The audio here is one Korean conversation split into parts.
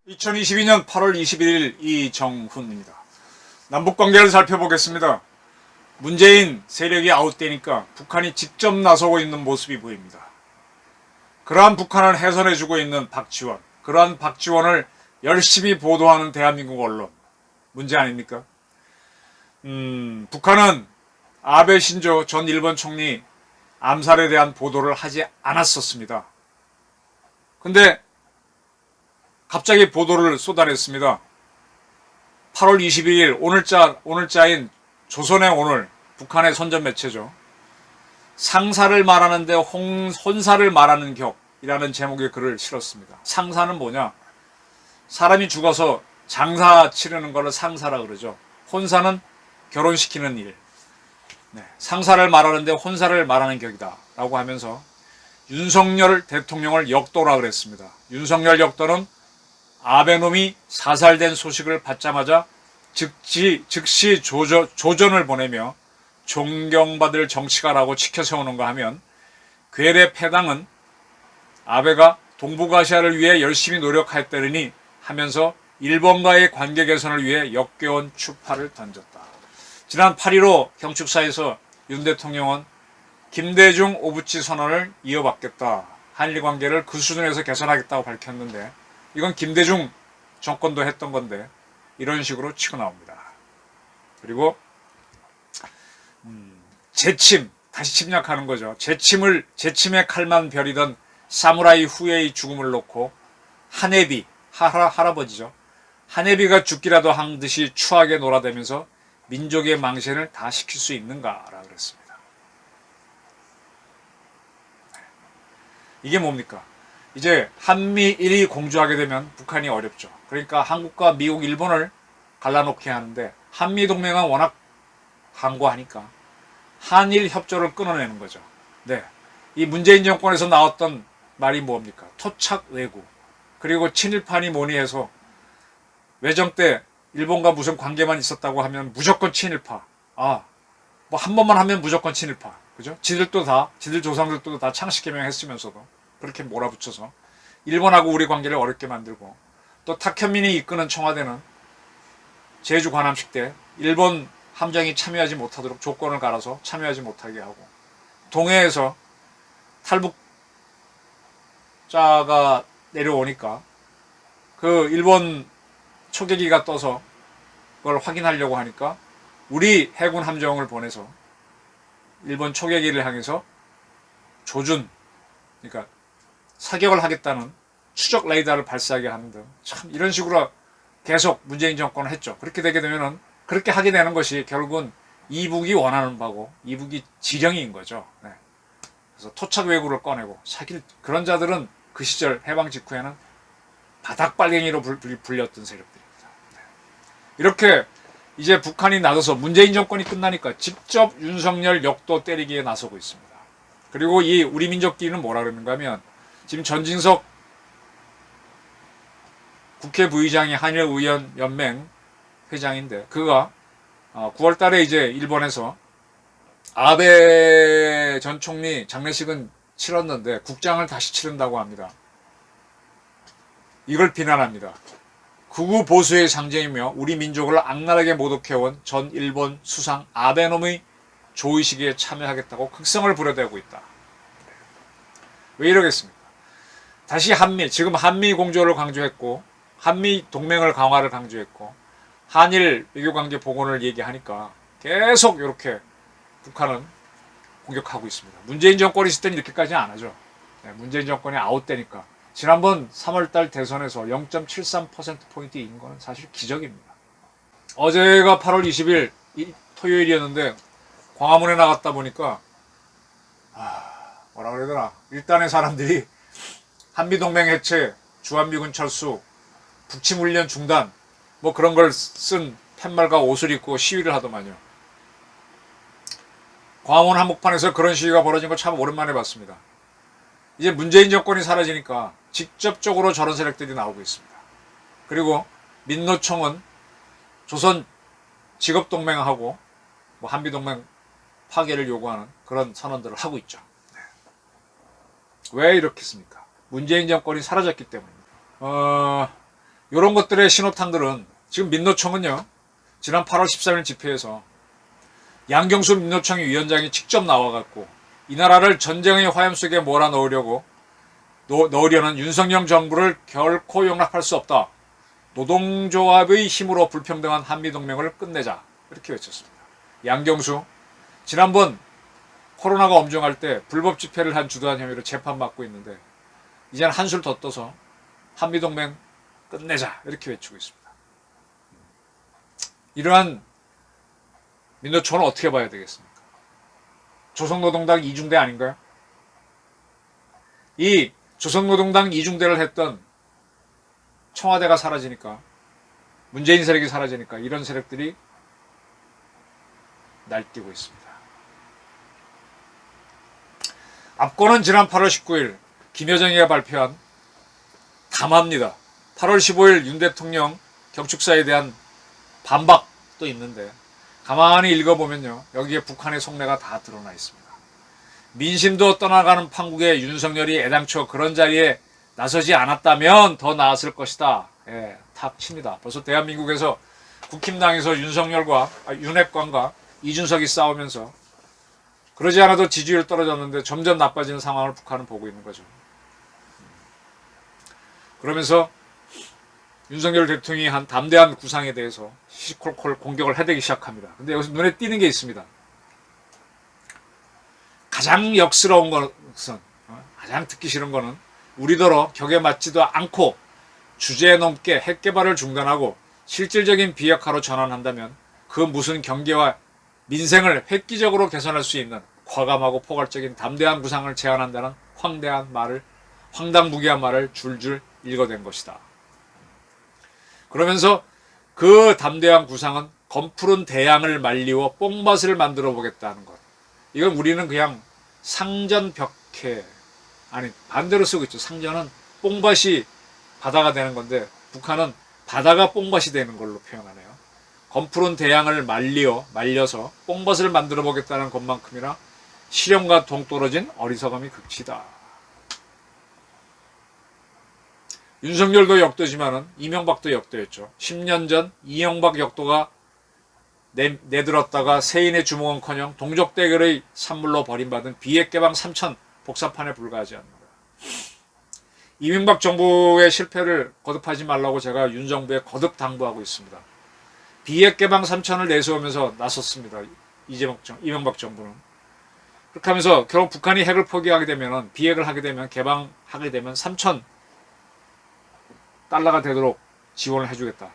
(2022년 8월 21일) 이정훈입니다. 남북관계를 살펴보겠습니다. 문재인 세력이 아웃되니까 북한이 직접 나서고 있는 모습이 보입니다. 그러한 북한을 해선해주고 있는 박지원, 그러한 박지원을 열심히 보도하는 대한민국 언론, 문제 아닙니까? 북한은 아베 신조 전 일본 총리 암살에 대한 보도를 하지 않았었습니다. 근데 갑자기 보도를 쏟아냈습니다. 8월 21일 오늘자인 조선의 오늘, 북한의 선전 매체죠. 상사를 말하는데 혼사를 말하는 격이라는 제목의 글을 실었습니다. 상사는 뭐냐? 사람이 죽어서 장사 치르는 거를 상사라 그러죠. 혼사는 결혼시키는 일. 상사를 말하는데 혼사를 말하는 격이다 라고 하면서 윤석열 대통령을 역도라 그랬습니다. 윤석열 역도는 아베놈이 사살된 소식을 받자마자 즉시 조전을 보내며 존경받을 정치가라고 치켜세우는가 하면, 괴뢰 패당은 아베가 동북아시아를 위해 열심히 노력했다느니 하면서 일본과의 관계 개선을 위해 역겨운 추파를 던졌다. 지난 8.15 경축사에서 윤 대통령은 김대중 오부치 선언을 이어받겠다, 한일 관계를 그 수준에서 개선하겠다고 밝혔는데, 이건 김대중 정권도 했던 건데 이런 식으로 치고 나옵니다. 그리고 재침, 다시 침략하는 거죠. 재침의 칼만 벼리던 사무라이 후예의 죽음을 놓고 하네비, 할아버지죠. 하네비가 죽기라도 한 듯이 추하게 놀아대면서 민족의 망신을 다 시킬 수 있는가라 그랬습니다. 이게 뭡니까? 이제 한미일이 공조하게 되면 북한이 어렵죠. 그러니까 한국과 미국, 일본을 갈라놓게 하는데, 한미동맹은 워낙 강고하니까 한일 협조를 끊어내는 거죠. 네, 이 문재인 정권에서 나왔던 말이 뭡니까? 토착 외구. 그리고 친일파니 뭐니 해서 외정 때 일본과 무슨 관계만 있었다고 하면 무조건 친일파. 뭐 한 번만 하면 무조건 친일파. 그죠? 지들 조상들도 다 창씨개명 했으면서도 그렇게 몰아붙여서 일본하고 우리 관계를 어렵게 만들고, 또 탁현민이 이끄는 청와대는 제주 관함식 때 일본 함정이 참여하지 못하도록 조건을 갈아서 참여하지 못하게 하고, 동해에서 탈북자가 내려오니까 그 일본 초계기가 떠서 그걸 확인하려고 하니까 우리 해군 함정을 보내서 일본 초계기를 향해서 그러니까 사격을 하겠다는 추적 레이더를 발사하게 하는 등, 참 이런 식으로 계속 문재인 정권을 했죠. 그렇게 되게 되면은, 그렇게 하게 되는 것이 결국은 이북이 원하는 바고 이북이 지령인 거죠. 네. 그래서 토착 외구를 꺼내고 사귈 그런 자들은 그 시절 해방 직후에는 바닥빨갱이로 불렸던 세력들입니다. 네. 이렇게 이제 북한이 나서서 문재인 정권이 끝나니까 직접 윤석열 역도 때리기에 나서고 있습니다. 그리고 이 우리 민족끼리는 뭐라 그러는가 하면, 지금 전진석 국회 부의장이 한일의원연맹 회장인데, 그가 9월 달에 이제 일본에서 아베 전 총리 장례식은 치렀는데 국장을 다시 치른다고 합니다. 이걸 비난합니다. 극우 보수의 상징이며 우리 민족을 악랄하게 모독해온 전 일본 수상 아베놈의 조의식에 참여하겠다고 극성을 부려대고 있다. 왜 이러겠습니까? 다시 지금 한미 공조를 강조했고, 한미 동맹을 강화를 강조했고, 한일 외교관계 복원을 얘기하니까 계속 이렇게 북한은 공격하고 있습니다. 문재인 정권이 있을 때는 이렇게까지는 안 하죠. 문재인 정권이 아웃되니까. 지난번 3월달 대선에서 0.73%포인트 이긴 거는 사실 기적입니다. 어제가 8월 20일 토요일이었는데 광화문에 나갔다 보니까 뭐라 그래야 되나, 일단의 사람들이 한미동맹 해체, 주한미군 철수, 북침훈련 중단, 뭐 그런 걸 쓴 팻말과 옷을 입고 시위를 하더만요. 광화문 한복판에서 그런 시위가 벌어진 걸 참 오랜만에 봤습니다. 이제 문재인 정권이 사라지니까 직접적으로 저런 세력들이 나오고 있습니다. 그리고 민노총은 조선 직업동맹하고 뭐 한미동맹 파괴를 요구하는 그런 선언들을 하고 있죠. 왜 이렇겠습니까? 문재인 정권이 사라졌기 때문입니다. 이런 것들의 신호탄들은 지금 민노총은요, 지난 8월 13일 집회에서 양경수 민노총위 위원장이 직접 나와갖고 이 나라를 전쟁의 화염 속에 몰아넣으려는 윤석열 정부를 결코 용납할 수 없다. 노동조합의 힘으로 불평등한 한미동맹을 끝내자. 이렇게 외쳤습니다. 양경수, 지난번 코로나가 엄중할 때 불법 집회를 한 주도한 혐의로 재판받고 있는데 이제는 한술 더 떠서 한미동맹 끝내자. 이렇게 외치고 있습니다. 이러한 민노총은 어떻게 봐야 되겠습니까? 조선노동당 이중대 아닌가요? 이 조선노동당 이중대를 했던 청와대가 사라지니까, 문재인 세력이 사라지니까 이런 세력들이 날뛰고 있습니다. 앞권은 지난 8월 19일 김여정이가 발표한 담화입니다. 8월 15일 윤 대통령 경축사에 대한 반박도 있는데 가만히 읽어보면요, 여기에 북한의 속내가 다 드러나 있습니다. 민심도 떠나가는 판국에 윤석열이 애당초 그런 자리에 나서지 않았다면 더 나았을 것이다. 예, 탁 칩니다. 벌써 대한민국에서 국힘당에서 윤핵관과 이준석이 싸우면서 그러지 않아도 지지율 떨어졌는데 점점 나빠지는 상황을 북한은 보고 있는 거죠. 그러면서 윤석열 대통령이 한 담대한 구상에 대해서 시시콜콜 공격을 해대기 시작합니다. 근데 여기서 눈에 띄는 게 있습니다. 가장 역스러운 것은, 가장 듣기 싫은 거는 우리더러 격에 맞지도 않고 주제 넘게 핵 개발을 중단하고 실질적인 비핵화로 전환한다면 그 무슨 경제와 민생을 획기적으로 개선할 수 있는 과감하고 포괄적인 담대한 구상을 제안한다는 황당무계한 말을 줄줄 읽어댄 것이다. 그러면서 그 담대한 구상은 검푸른 대양을 말리워 뽕밭을 만들어 보겠다는 것. 이건 우리는 그냥 상전벽해, 아니 반대로 쓰고 있죠. 상전은 뽕밭이 바다가 되는 건데 북한은 바다가 뽕밭이 되는 걸로 표현하네요. 검푸른 대양을 말려서 뽕밭을 만들어 보겠다는 것만큼이나 실험과 동떨어진 어리석음이 극치다. 윤석열도 역도지만은 이명박도 역도였죠. 10년 전 이명박 역도가 내들었다가 세인의 주목은커녕 동족 대결의 산물로 버림받은 비핵개방 3천 복사판에 불과하지 않는다. 이명박 정부의 실패를 거듭하지 말라고 제가 윤 정부에 거듭 당부하고 있습니다. 비핵개방 3천을 내세우면서 나섰습니다. 이명박 정부는. 그렇게 하면서 결국 북한이 핵을 포기하게 되면, 비핵을 하게 되면, 개방하게 되면 3천 달러가 되도록 지원을 해주겠다.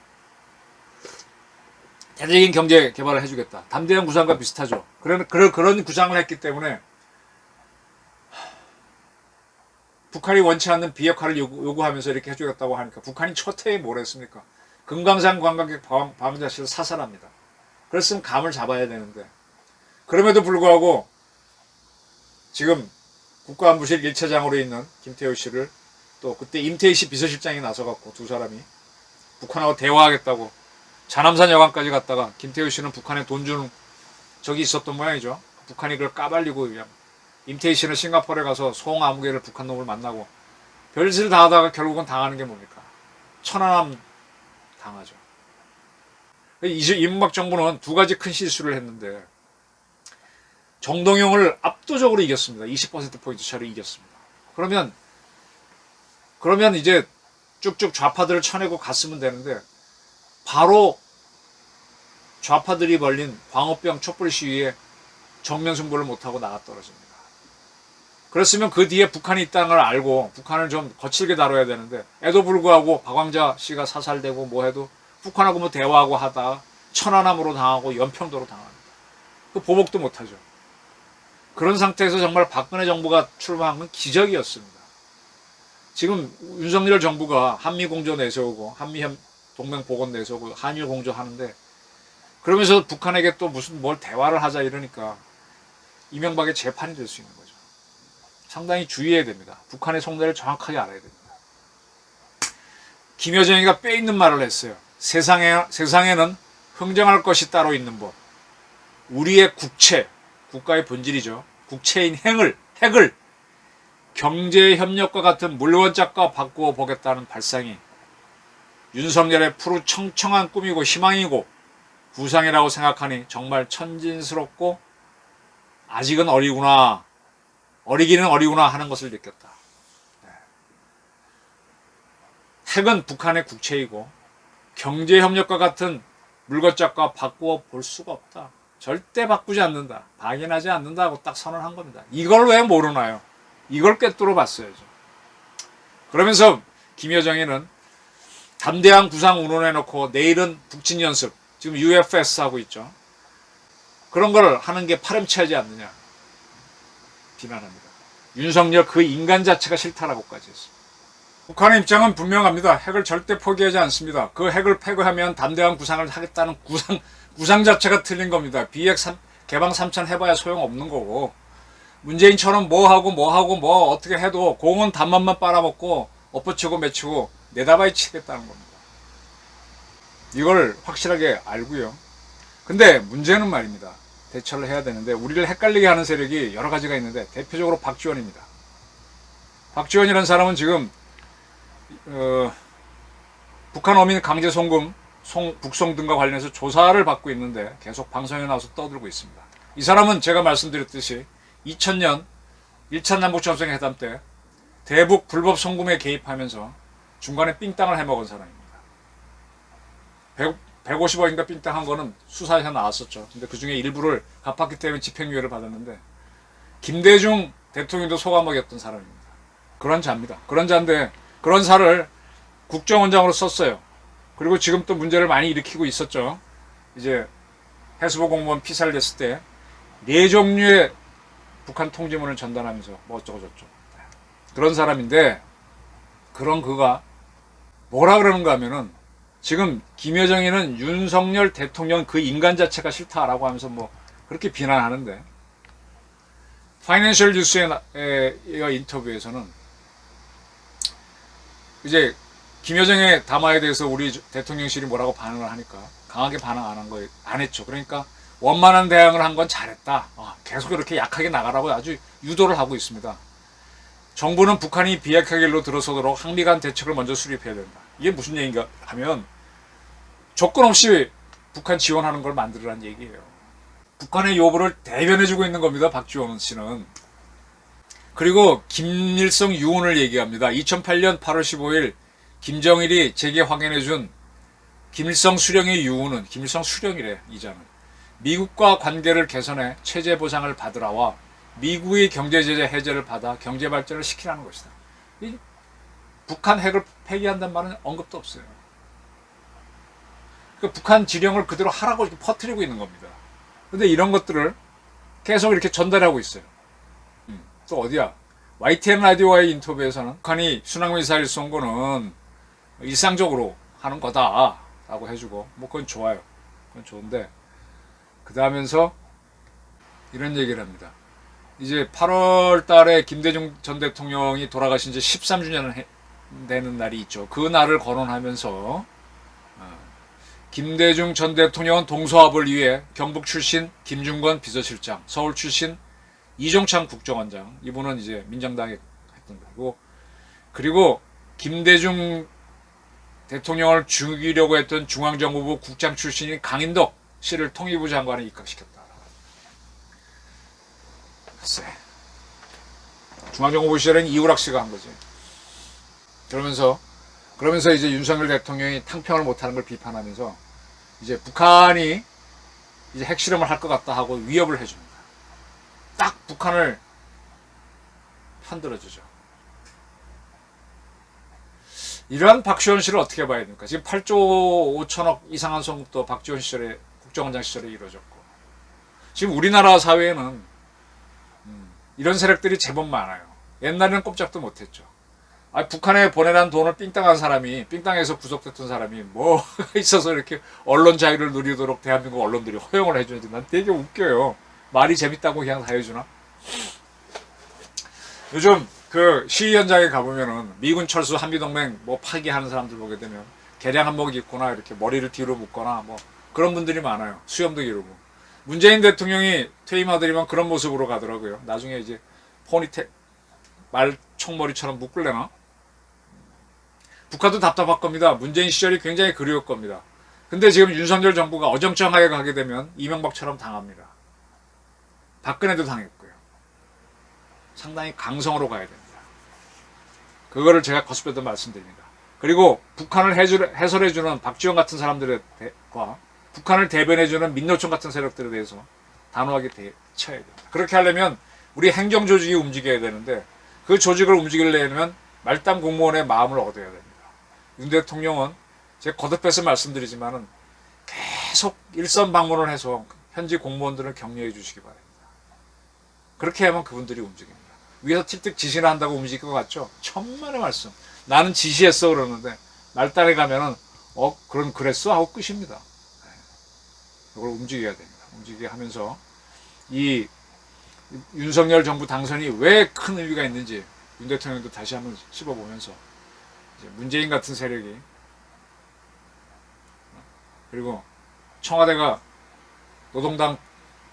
대대적인 경제 개발을 해주겠다. 담대한 구상과 비슷하죠. 그런 구상을 했기 때문에 북한이 원치 않는 비핵화를 요구하면서 이렇게 해주겠다고 하니까 북한이 첫 해에 뭘 했습니까? 금강산 관광객 방문자실을 사살합니다. 그랬으면 감을 잡아야 되는데, 그럼에도 불구하고 지금 국가안보실 1차장으로 있는 김태우 씨를, 또 그때 임태희 씨 비서실장이 나서갖고 두 사람이 북한하고 대화하겠다고 자남산 여관까지 갔다가 김태우 씨는 북한에 돈 주는 적이 있었던 모양이죠. 북한이 그걸 까발리고 그냥, 임태희 씨는 싱가포르에 가서 송아무개를 북한 놈을 만나고 별짓을 다 하다가 결국은 당하는 게 뭡니까? 천안함 당하죠. 이명박 정부는 두 가지 큰 실수를 했는데 정동영을 압도적으로 이겼습니다. 20%포인트 차로 이겼습니다. 그러면 이제 쭉쭉 좌파들을 쳐내고 갔으면 되는데 바로 좌파들이 벌린 광우병 촛불 시위에 정면 승부를 못하고 나가 떨어집니다. 그랬으면 그 뒤에 북한이 있다는 걸 알고 북한을 좀 거칠게 다뤄야 되는데, 에도 불구하고 박광자 씨가 사살되고 뭐 해도 북한하고 뭐 대화하고 하다가 천안함으로 당하고 연평도로 당합니다. 그 보복도 못하죠. 그런 상태에서 정말 박근혜 정부가 출범한 건 기적이었습니다. 지금 윤석열 정부가 한미공조 내세우고 한미동맹 내세우고 한일공조 하는데, 그러면서 북한에게 또 무슨 뭘 대화를 하자 이러니까 이명박의 재판이 될 수 있는 거죠. 상당히 주의해야 됩니다. 북한의 속내를 정확하게 알아야 됩니다. 김여정이가 빼있는 말을 했어요. 세상에는 흥정할 것이 따로 있는 법. 우리의 국채, 국가의 본질이죠. 국채인 핵을 경제협력과 같은 물원짝과 바꾸어 보겠다는 발상이 윤석열의 푸르청청한 꿈이고 희망이고 구상이라고 생각하니 정말 천진스럽고 아직은 어리기는 어리구나 하는 것을 느꼈다. 핵은 북한의 국채이고 경제협력과 같은 물건짝과 바꾸어 볼 수가 없다. 절대 바꾸지 않는다. 박인하지 않는다고 딱 선언한 겁니다. 이걸 왜 모르나요? 이걸 꿰뚫어 봤어야죠. 그러면서 김여정이는 담대한 구상 운운해놓고 내일은 북진 연습, 지금 UFS 하고 있죠. 그런 걸 하는 게 파렴치하지 않느냐 비난합니다. 윤석열 그 인간 자체가 싫다라고까지 했습니다. 북한의 입장은 분명합니다. 핵을 절대 포기하지 않습니다. 그 핵을 폐기하면 담대한 구상을 하겠다는 구상 자체가 틀린 겁니다. 비핵 개방 3천 해봐야 소용없는 거고 문재인처럼 뭐 어떻게 해도 공은 단맛만 빨아먹고 엎어치고 매치고 내다바이 치겠다는 겁니다. 이걸 확실하게 알고요. 근데 문제는 말입니다. 대처를 해야 되는데 우리를 헷갈리게 하는 세력이 여러 가지가 있는데 대표적으로 박지원입니다. 박지원이라는 사람은 지금 북한 어민 강제 송금, 북송 등과 관련해서 조사를 받고 있는데 계속 방송에 나와서 떠들고 있습니다. 이 사람은 제가 말씀드렸듯이 2000년 1차 남북정상회담 때 대북 불법 송금에 개입하면서 중간에 삥땅을 해먹은 사람입니다. 150억인가 삥땅한 거는 수사에서 나왔었죠. 근데 그 중에 일부를 갚았기 때문에 집행유예를 받았는데 김대중 대통령도 속아먹였던 사람입니다. 그런 자입니다. 그런 자인데 그런 사를 국정원장으로 썼어요. 그리고 지금 또 문제를 많이 일으키고 있었죠. 이제 해수부 공무원 피살됐을 때 4종류의 북한 통지문을 전달하면서 뭐 어쩌고저쩌고 그런 사람인데 그런 그가 뭐라 그러는가 하면은 지금 김여정이는 윤석열 대통령 그 인간 자체가 싫다라고 하면서 뭐 그렇게 비난하는데 파이낸셜 뉴스의 인터뷰에서는 이제 김여정의 담화에 대해서 우리 대통령실이 뭐라고 반응을 하니까 강하게 반응 안 했죠. 그러니까 원만한 대응을 한 건 잘했다. 계속 이렇게 약하게 나가라고 아주 유도를 하고 있습니다. 정부는 북한이 비핵화 길로 들어서도록 한미 간 대책을 먼저 수립해야 된다. 이게 무슨 얘기인가 하면 조건 없이 북한 지원하는 걸 만들으라는 얘기예요. 북한의 요구를 대변해주고 있는 겁니다. 박지원 씨는. 그리고 김일성 유언을 얘기합니다. 2008년 8월 15일 김정일이 제게 확인해준 김일성 수령의 유언은 김일성 수령이래 이자는 미국과 관계를 개선해 체제 보상을 받으라와 미국의 경제제재 해제를 받아 경제 발전을 시키라는 것이다. 북한 핵을 폐기한다는 말은 언급도 없어요. 그러니까 북한 지령을 그대로 하라고 이렇게 퍼뜨리고 있는 겁니다. 근데 이런 것들을 계속 이렇게 전달하고 있어요. 또 어디야? YTN 라디오와의 인터뷰에서는 북한이 순항미사일 쏜 거는 일상적으로 하는 거다라고 해주고 뭐 그건 좋아요. 그건 좋은데 그 다음에서 이런 얘기를 합니다. 이제 8월 달에 김대중 전 대통령이 돌아가신 지 13주년 되는 날이 있죠. 그 날을 거론하면서 김대중 전 대통령은 동서합을 위해 경북 출신 김중건 비서실장, 서울 출신 이종창 국정원장, 이분은 이제 민정당에 했던 거고, 그리고 김대중 대통령을 죽이려고 했던 중앙정보부 국장 출신인 강인덕 씨를 통일부 장관에 입각시켰다. 글쎄, 중앙정보부 시절에는 이우락 씨가 한 거지. 그러면서 이제 윤석열 대통령이 탕평을 못하는 걸 비판하면서 이제 북한이 이제 핵실험을 할 것 같다 하고 위협을 해줍니다. 딱 북한을 편들어주죠. 이러한 박지원 씨를 어떻게 봐야 됩니까? 지금 8조 5천억 이상한 송금도 박지원 시절에 국정원장 시절에 이루어졌고 지금 우리나라 사회에는 이런 세력들이 제법 많아요. 옛날에는 꼼짝도 못했죠. 북한에 보내란 돈을 삥땅한 사람이 삥땅에서 구속됐던 사람이 뭐가 있어서 이렇게 언론 자유를 누리도록 대한민국 언론들이 허용을 해주는지 난 되게 웃겨요. 말이 재밌다고 그냥 다 해주나? 요즘 그 시위 현장에 가보면은 미군 철수 한미동맹 뭐 파기하는 사람들 보게 되면 개량 한복 입거나 이렇게 머리를 뒤로 묶거나 뭐 그런 분들이 많아요. 수염도 기르고. 문재인 대통령이 퇴임하더니만 그런 모습으로 가더라고요. 나중에 이제 포니테 말총머리처럼 묶을래나? 북한도 답답할 겁니다. 문재인 시절이 굉장히 그리울 겁니다. 근데 지금 윤석열 정부가 어정쩡하게 가게 되면 이명박처럼 당합니다. 박근혜도 당했고요. 상당히 강성으로 가야 됩니다. 그거를 제가 거듭해서 말씀드립니다. 그리고 북한을 해설해주는 박지원 같은 사람들과 북한을 대변해주는 민노총 같은 세력들에 대해서 단호하게 대처해야 됩니다. 그렇게 하려면 우리 행정조직이 움직여야 되는데 그 조직을 움직이려면 말단 공무원의 마음을 얻어야 됩니다. 윤 대통령은 제가 거듭해서 말씀드리지만은 계속 일선 방문을 해서 현지 공무원들을 격려해 주시기 바랍니다. 그렇게 하면 그분들이 움직입니다. 위에서 틱틱 지시를 한다고 움직일 것 같죠? 천만의 말씀. 나는 지시했어 그러는데 말단에 가면은 그럼 그랬어? 하고 끝입니다. 이걸 움직여야 됩니다. 움직이게 하면서 이 윤석열 정부 당선이 왜 큰 의미가 있는지 윤 대통령도 다시 한번 씹어보면서 이제 문재인 같은 세력이 그리고 청와대가 노동당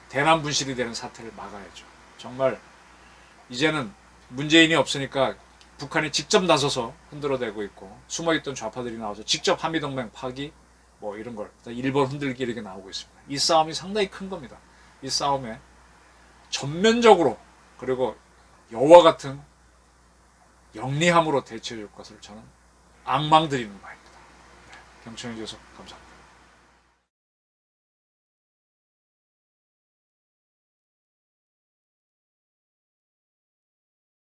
대남 분실이 되는 사태를 막아야죠. 정말 이제는 문재인이 없으니까 북한이 직접 나서서 흔들어대고 있고 숨어있던 좌파들이 나와서 직접 한미동맹 파기 뭐 이런 걸 일본 흔들기 이렇게 나오고 있습니다. 이 싸움이 상당히 큰 겁니다. 이 싸움에 전면적으로 그리고 여와 같은 영리함으로 대처해 줄 것을 저는 악망드리는 바입니다. 경청해 주셔서 감사합니다.